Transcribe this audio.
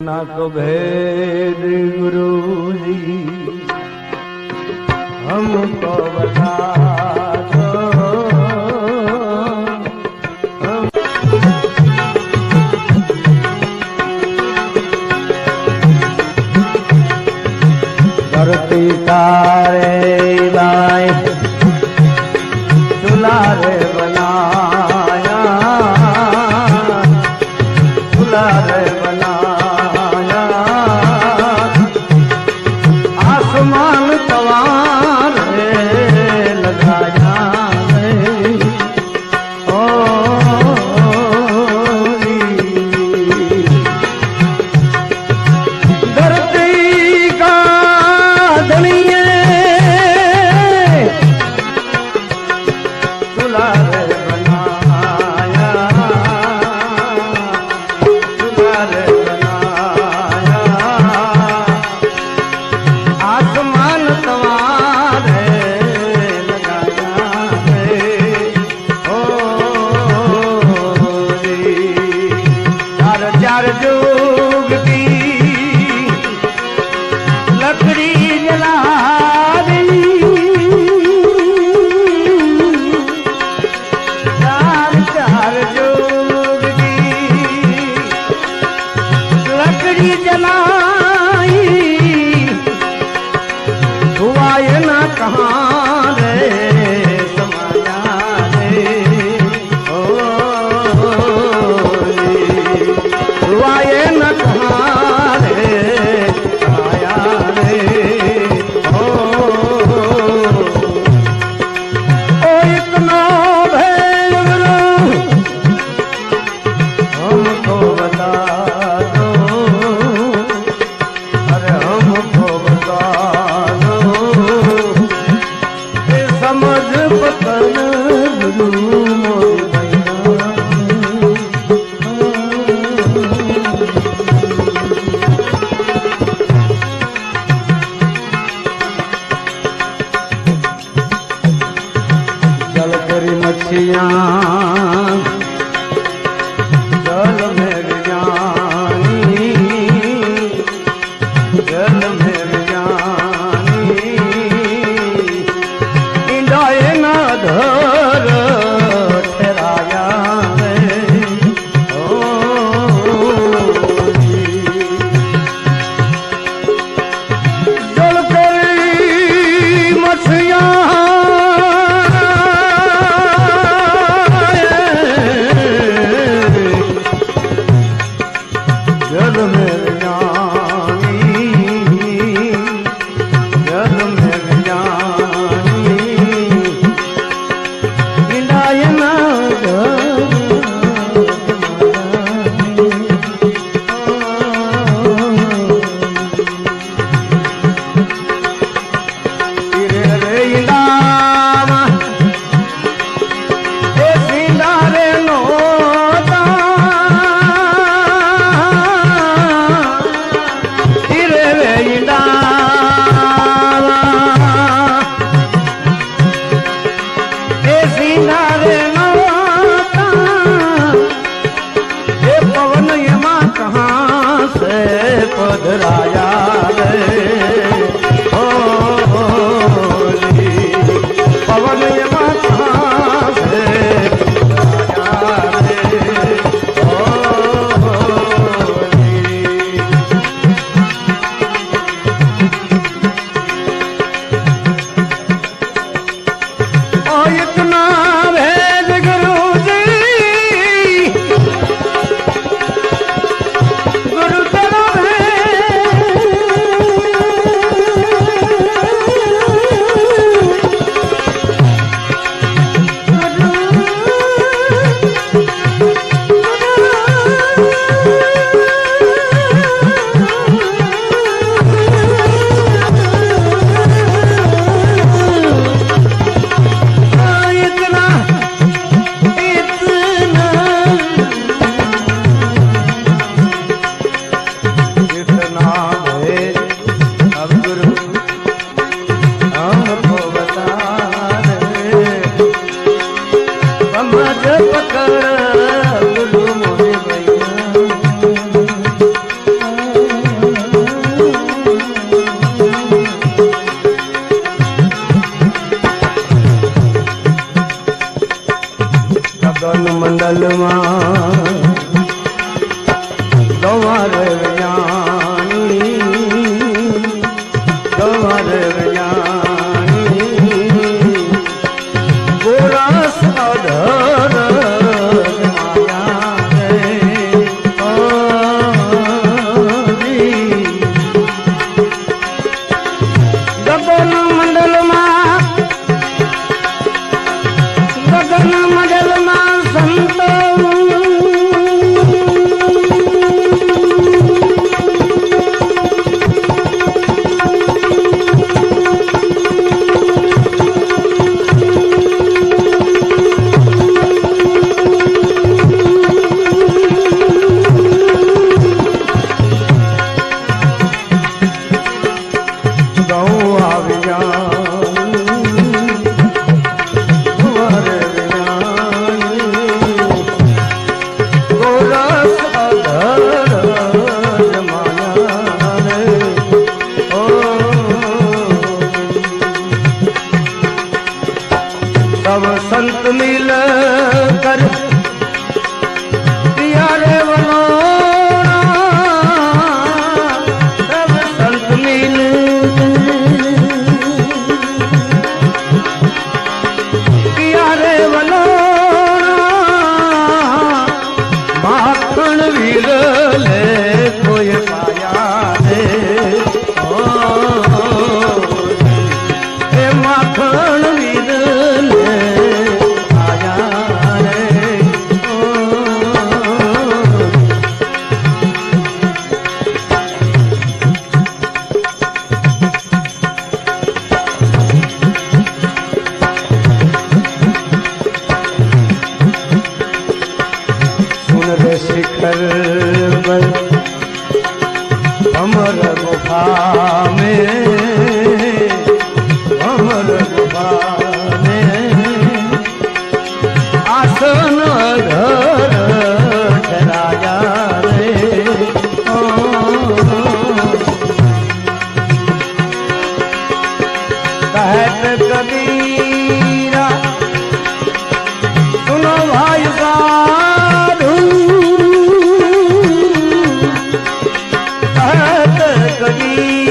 ना तो भेद गुरु जी हमको बता दो। धरती तारे बाई दुलारे बनाया, दुलारे बनाया, आसमान तवारे लगाया है। ओ धरती का धनिये दुलारे बनाया, दुलारे बनाया, आसमान तवारे लगाया है। ओ चार चार जुग की लकड़ी जला दी, चार चार जुग की लकड़ी जलाई, हुआ ये ना कहाँ रे समाया रे। ओ हुआ ये ना कहाँ रे समाया रे। ओ इतना भेद हमको बता दो, अरे हमको बता दो, ये समझ पतन गुरु मोर भैया। जल करी मच्छियाँ जल में जानी, जल में जानी, इंदाए ना धर ठहराया है। ओ जल करी मछियाँ बात करी